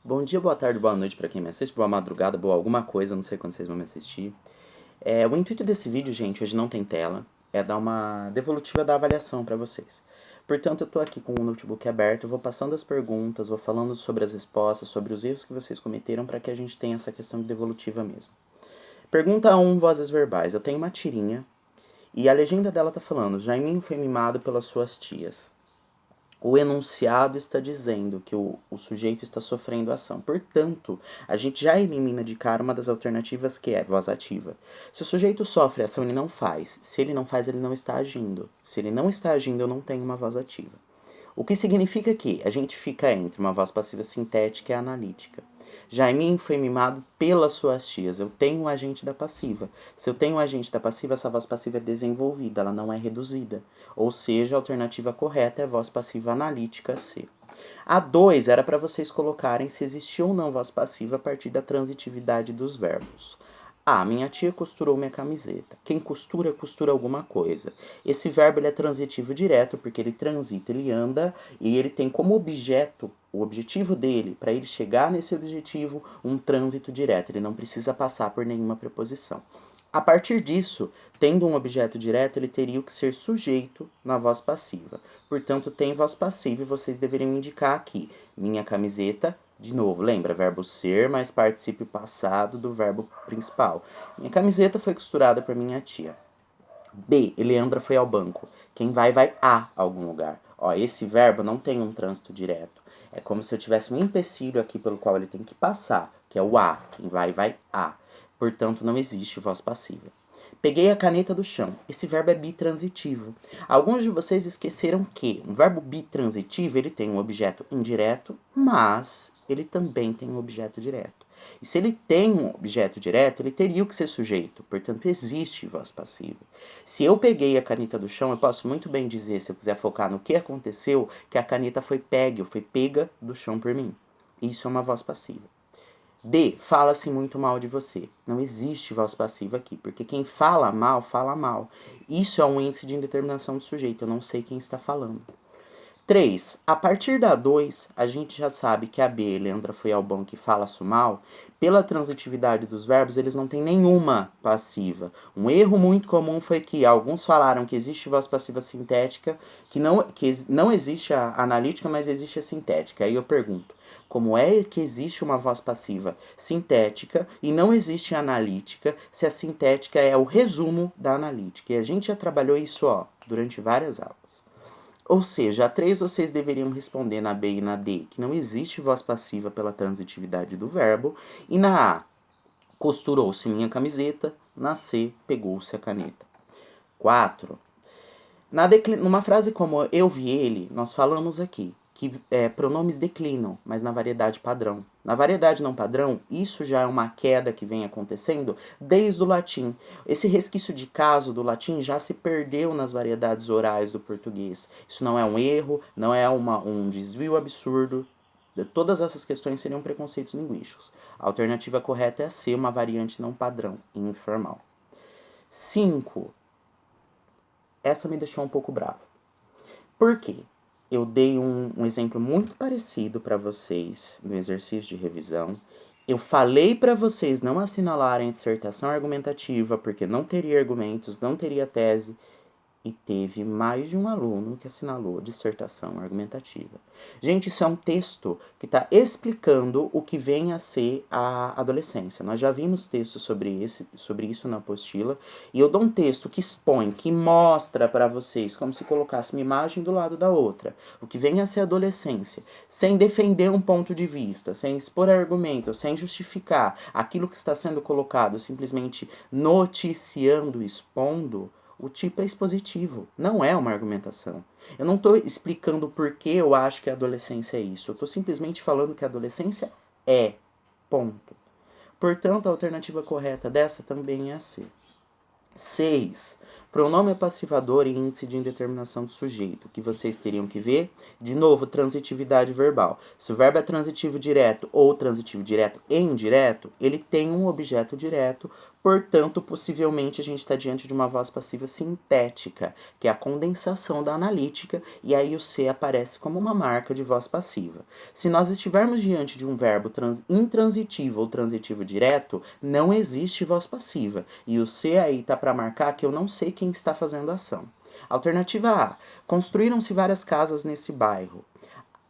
Bom dia, boa tarde, boa noite para quem me assiste, boa madrugada, boa alguma coisa, não sei quando vocês vão me assistir. O intuito desse vídeo, gente, hoje não tem tela, é dar uma devolutiva da avaliação para vocês. Portanto, eu tô aqui com o notebook aberto, eu vou passando as perguntas, vou falando sobre as respostas, sobre os erros que vocês cometeram para que a gente tenha essa questão de devolutiva mesmo. Pergunta 1, vozes verbais. Eu tenho uma tirinha e a legenda dela tá falando: Jaiminho foi mimado pelas suas tias. O enunciado está dizendo que o sujeito está sofrendo ação. Portanto, a gente já elimina de cara uma das alternativas que é voz ativa. Se o sujeito sofre ação, ele não faz. Se ele não faz, ele não está agindo. Se ele não está agindo, eu não tenho uma voz ativa. O que significa que a gente fica entre uma voz passiva sintética e analítica. Jaiminho foi mimado pelas suas tias. Eu tenho um agente da passiva. Se eu tenho um agente da passiva, essa voz passiva é desenvolvida, ela não é reduzida. Ou seja, a alternativa correta é voz passiva analítica C. A 2 era para vocês colocarem se existia ou não voz passiva a partir da transitividade dos verbos. Minha tia costurou minha camiseta. Quem costura, costura alguma coisa. Esse verbo ele é transitivo direto, porque ele transita, ele anda e ele tem como objeto, o objetivo dele, para ele chegar nesse objetivo, um trânsito direto. Ele não precisa passar por nenhuma preposição. A partir disso, tendo um objeto direto, ele teria que ser sujeito na voz passiva. Portanto, tem voz passiva e vocês deveriam indicar aqui. Minha camiseta. De novo, lembra? Verbo ser mais particípio passado do verbo principal. Minha camiseta foi costurada por minha tia. B. Eleandra foi ao banco. Quem vai, vai a algum lugar. Esse verbo não tem um trânsito direto. É como se eu tivesse um empecilho aqui pelo qual ele tem que passar, que é o a. Quem vai, vai a. Portanto, não existe voz passiva. Peguei a caneta do chão. Esse verbo é bitransitivo. Alguns de vocês esqueceram que um verbo bitransitivo ele tem um objeto indireto, mas ele também tem um objeto direto. E se ele tem um objeto direto, ele teria que ser sujeito. Portanto, existe voz passiva. Se eu peguei a caneta do chão, eu posso muito bem dizer, se eu quiser focar no que aconteceu, que a caneta foi pega do chão por mim. Isso é uma voz passiva. D. Fala-se muito mal de você. Não existe voz passiva aqui, porque quem fala mal, fala mal. Isso é um índice de indeterminação do sujeito, eu não sei quem está falando. 3. A partir da 2, a gente já sabe que a B, Leandra foi ao banco e fala-se mal. Pela transitividade dos verbos, eles não têm nenhuma passiva. Um erro muito comum foi que alguns falaram que existe voz passiva sintética, que não existe a analítica, mas existe a sintética. Aí eu pergunto, como é que existe uma voz passiva sintética e não existe a analítica, se a sintética é o resumo da analítica? E a gente já trabalhou isso durante várias aulas. Ou seja, a 3 vocês deveriam responder na B e na D, que não existe voz passiva pela transitividade do verbo. E na A, costurou-se minha camiseta. Na C, pegou-se a caneta. 4. Numa frase como eu vi ele, nós falamos aqui que pronomes declinam, mas na variedade padrão. Na variedade não padrão, isso já é uma queda que vem acontecendo desde o latim. Esse resquício de caso do latim já se perdeu nas variedades orais do português. Isso não é um erro, não é um desvio absurdo. Todas essas questões seriam preconceitos linguísticos. A alternativa correta é ser uma variante não padrão, informal. 5. Essa me deixou um pouco bravo. Por quê? Eu dei um exemplo muito parecido para vocês no exercício de revisão. Eu falei para vocês não assinalarem a dissertação argumentativa, porque não teria argumentos, não teria tese. E teve mais de um aluno que assinalou dissertação argumentativa. Gente, isso é um texto que está explicando o que vem a ser a adolescência. Nós já vimos textos sobre isso na apostila. E eu dou um texto que expõe, que mostra para vocês, como se colocasse uma imagem do lado da outra, o que vem a ser a adolescência, sem defender um ponto de vista, sem expor argumento, sem justificar aquilo que está sendo colocado, simplesmente noticiando, expondo. O tipo é expositivo, não é uma argumentação. Eu não estou explicando por que eu acho que a adolescência é isso. Eu estou simplesmente falando que a adolescência é. Ponto. Portanto, a alternativa correta dessa também é a C. 6. Pronome passivador e índice de indeterminação do sujeito, que vocês teriam que ver. De novo, transitividade verbal. Se o verbo é transitivo direto ou transitivo direto e indireto, ele tem um objeto direto, Portanto, possivelmente a gente está diante de uma voz passiva sintética, que é a condensação da analítica, e aí o C aparece como uma marca de voz passiva. Se nós estivermos diante de um verbo intransitivo ou transitivo direto, não existe voz passiva, e o C aí está para marcar que eu não sei quem está fazendo a ação. Alternativa A. Construíram-se várias casas nesse bairro.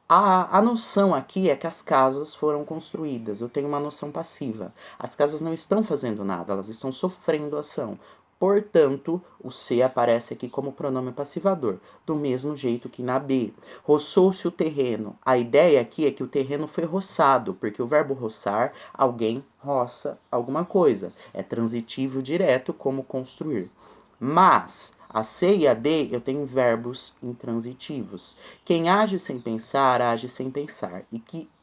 A noção aqui é que as casas foram construídas. Eu tenho uma noção passiva. As casas não estão fazendo nada, elas estão sofrendo ação. Portanto, o C aparece aqui como pronome passivador, do mesmo jeito que na B. Roçou-se o terreno. A ideia aqui é que o terreno foi roçado, porque o verbo roçar, alguém roça alguma coisa. É transitivo direto, como construir. Mas a C e a D eu tenho verbos intransitivos. Quem age sem pensar, age sem pensar.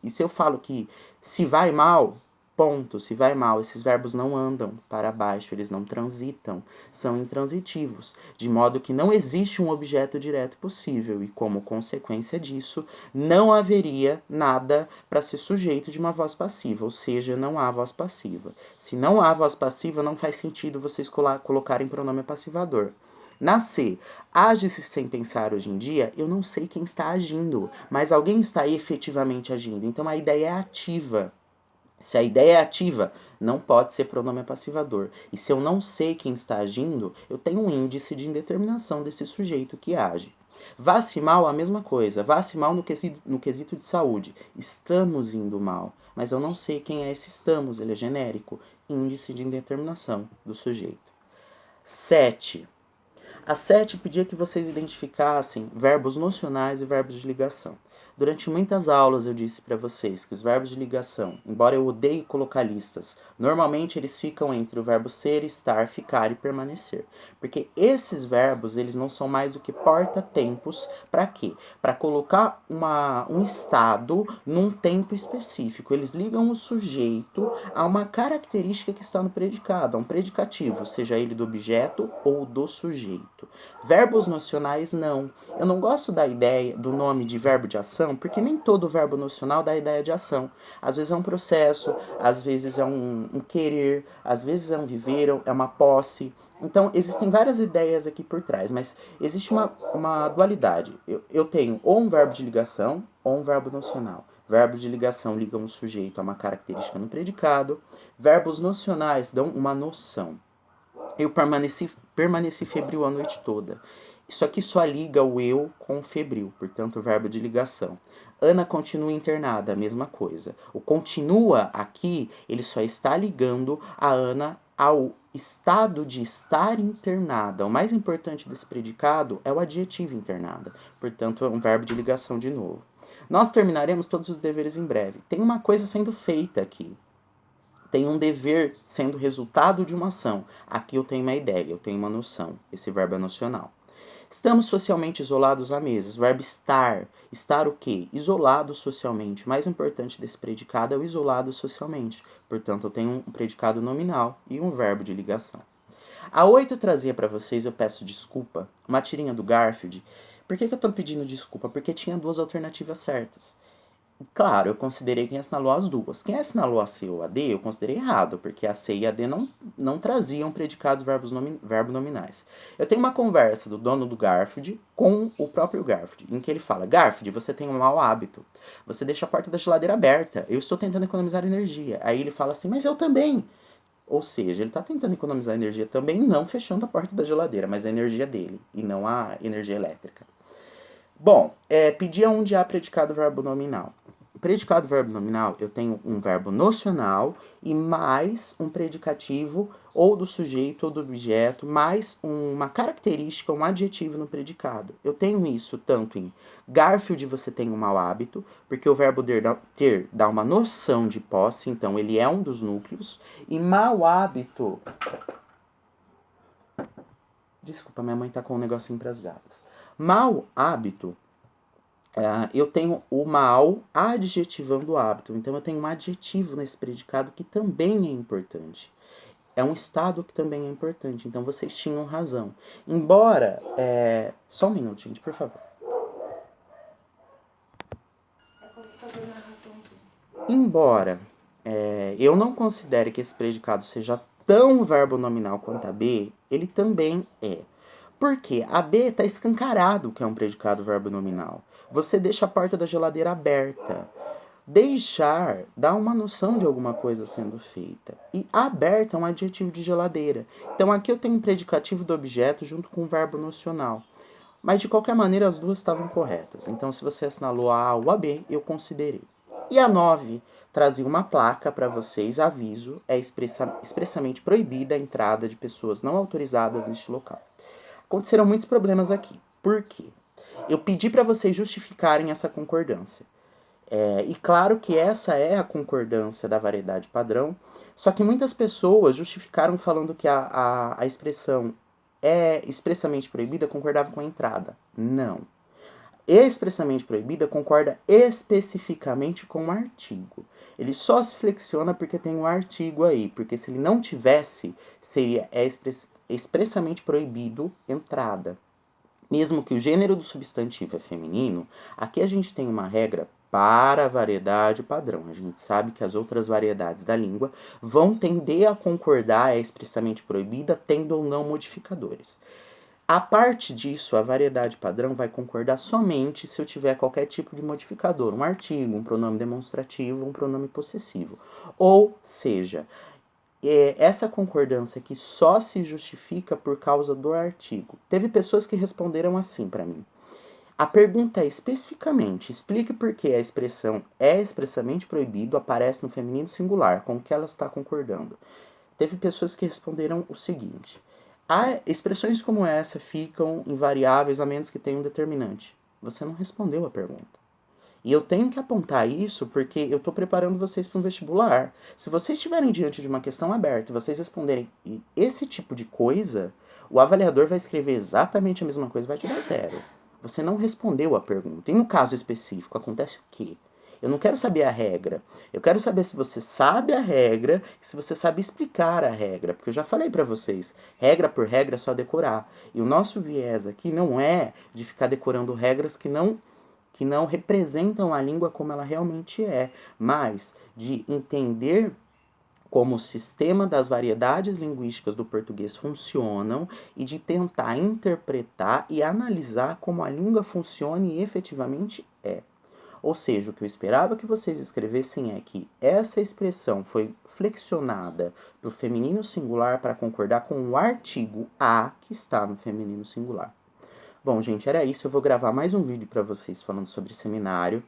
E se eu falo que se vai mal, ponto, se vai mal, esses verbos não andam para baixo, eles não transitam, são intransitivos, de modo que não existe um objeto direto possível e, como consequência disso, não haveria nada para ser sujeito de uma voz passiva, ou seja, não há voz passiva. Se não há voz passiva, não faz sentido vocês colocarem pronome passivador. Na C, age-se sem pensar hoje em dia, eu não sei quem está agindo, mas alguém está efetivamente agindo. Então a ideia é ativa. Se a ideia é ativa, não pode ser pronome passivador. E se eu não sei quem está agindo, eu tenho um índice de indeterminação desse sujeito que age. Vá-se mal, a mesma coisa. Vá-se mal no quesito de saúde. Estamos indo mal. Mas eu não sei quem é esse estamos, ele é genérico. Índice de indeterminação do sujeito. 7. A 7 pedia que vocês identificassem verbos nocionais e verbos de ligação. Durante muitas aulas eu disse para vocês que os verbos de ligação, embora eu odeie colocar listas, normalmente eles ficam entre o verbo ser, estar, ficar e permanecer. Porque esses verbos, eles não são mais do que porta-tempos para quê? Para colocar um estado num tempo específico. Eles ligam o sujeito a uma característica que está no predicado, a um predicativo, seja ele do objeto ou do sujeito. Verbos nocionais, não. Eu não gosto da ideia do nome de verbo de ação, porque nem todo verbo nocional dá a ideia de ação. Às vezes é um processo, às vezes é um querer, às vezes é um viver, é uma posse. Então, existem várias ideias aqui por trás, mas existe uma dualidade. Eu tenho ou um verbo de ligação ou um verbo nocional. Verbos de ligação ligam o sujeito a uma característica no predicado. Verbos nocionais dão uma noção. Eu permaneci febril a noite toda. Isso aqui só liga o eu com o febril, portanto, o verbo de ligação. Ana continua internada, a mesma coisa. O continua aqui, ele só está ligando a Ana ao estado de estar internada. O mais importante desse predicado é o adjetivo internada, portanto, é um verbo de ligação de novo. Nós terminaremos todos os deveres em breve. Tem uma coisa sendo feita aqui. Tem um dever sendo resultado de uma ação. Aqui eu tenho uma ideia, eu tenho uma noção. Esse verbo é nocional. Estamos socialmente isolados à mesa. O verbo estar. Estar o quê? Isolado socialmente. O mais importante desse predicado é o isolado socialmente. Portanto, eu tenho um predicado nominal e um verbo de ligação. A 8 eu trazia para vocês, eu peço desculpa, uma tirinha do Garfield. Por que eu estou pedindo desculpa? Porque tinha duas alternativas certas. Claro, eu considerei quem assinalou as duas. Quem assinalou a C ou a D, eu considerei errado, porque a C e a D não traziam predicados verbo nominais. Eu tenho uma conversa do dono do Garfield com o próprio Garfield, em que ele fala: Garfield, você tem um mau hábito. Você deixa a porta da geladeira aberta. Eu estou tentando economizar energia. Aí ele fala assim: mas eu também. Ou seja, ele está tentando economizar energia também, não fechando a porta da geladeira, mas a energia dele, e não a energia elétrica. Bom, pedia onde há predicado verbo nominal. Predicado verbo nominal, eu tenho um verbo nocional e mais um predicativo ou do sujeito ou do objeto, mais uma característica, um adjetivo no predicado. Eu tenho isso tanto em Garfield você tem um mau hábito, porque o verbo ter dá uma noção de posse, então ele é um dos núcleos, e mau hábito... Desculpa, minha mãe tá com um negocinho pras gatas. Mau hábito, eu tenho o mal adjetivando o hábito. Então eu tenho um adjetivo nesse predicado que também é importante. É um estado que também é importante. Então vocês tinham razão. Embora. Só um minuto, gente, por favor. Embora eu não considere que esse predicado seja tão verbo nominal quanto a B, ele também é. Porque a B está escancarado que é um predicado verbo nominal. Você deixa a porta da geladeira aberta. Deixar dá uma noção de alguma coisa sendo feita. E aberta é um adjetivo de geladeira. Então aqui eu tenho um predicativo do objeto junto com o verbo nocional. Mas de qualquer maneira as duas estavam corretas. Então se você assinalou a A ou a B, eu considerei. E a 9 trazia uma placa para vocês, aviso, é expressamente proibida a entrada de pessoas não autorizadas neste local. Aconteceram muitos problemas aqui. Por quê? Eu pedi para vocês justificarem essa concordância. E claro que essa é a concordância da variedade padrão, só que muitas pessoas justificaram falando que a expressão é expressamente proibida concordava com a entrada. Não. Expressamente proibida concorda especificamente com o artigo. Ele só se flexiona porque tem um artigo aí, porque se ele não tivesse, seria expressamente proibido entrada. Mesmo que o gênero do substantivo é feminino, aqui a gente tem uma regra para a variedade padrão. A gente sabe que as outras variedades da língua vão tender a concordar, é expressamente proibida, tendo ou não modificadores. A parte disso, a variedade padrão vai concordar somente se eu tiver qualquer tipo de modificador, um artigo, um pronome demonstrativo, um pronome possessivo. Ou seja, essa concordância aqui só se justifica por causa do artigo. Teve pessoas que responderam assim para mim. A pergunta é especificamente, explique por que a expressão é expressamente proibido aparece no feminino singular, com o que ela está concordando. Teve pessoas que responderam o seguinte: expressões como essa ficam invariáveis a menos que tenha um determinante. Você não respondeu a pergunta. E eu tenho que apontar isso porque eu estou preparando vocês para um vestibular. Se vocês estiverem diante de uma questão aberta e vocês responderem esse tipo de coisa, o avaliador vai escrever exatamente a mesma coisa e vai te dar 0. Você não respondeu a pergunta. E no caso específico, acontece o quê? Eu não quero saber a regra. Eu quero saber se você sabe a regra e se você sabe explicar a regra. Porque eu já falei para vocês, regra por regra é só decorar. E o nosso viés aqui não é de ficar decorando regras que não representam a língua como ela realmente é, mas de entender como o sistema das variedades linguísticas do português funcionam e de tentar interpretar e analisar como a língua funciona e efetivamente é. Ou seja, o que eu esperava que vocês escrevessem é que essa expressão foi flexionada para o feminino singular para concordar com o artigo a que está no feminino singular. Bom, gente, era isso. Eu vou gravar mais um vídeo para vocês falando sobre seminário,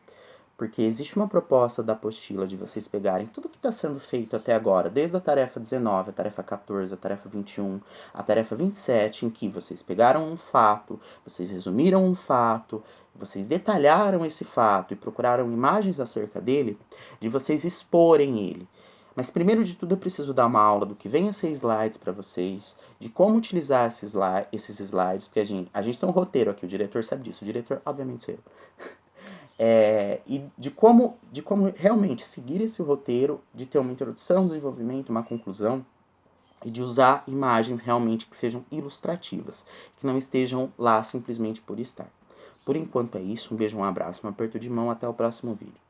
porque existe uma proposta da apostila de vocês pegarem tudo que está sendo feito até agora, desde a tarefa 19, a tarefa 14, a tarefa 21, a tarefa 27, em que vocês pegaram um fato, vocês resumiram um fato, vocês detalharam esse fato e procuraram imagens acerca dele, de vocês exporem ele. Mas primeiro de tudo eu preciso dar uma aula do que vem a ser slides para vocês, de como utilizar esses slides, porque a gente tem um roteiro aqui, o diretor sabe disso, o diretor obviamente sou eu. E de como realmente seguir esse roteiro, de ter uma introdução, um desenvolvimento, uma conclusão, e de usar imagens realmente que sejam ilustrativas, que não estejam lá simplesmente por estar. Por enquanto é isso, um beijo, um abraço, um aperto de mão, até o próximo vídeo.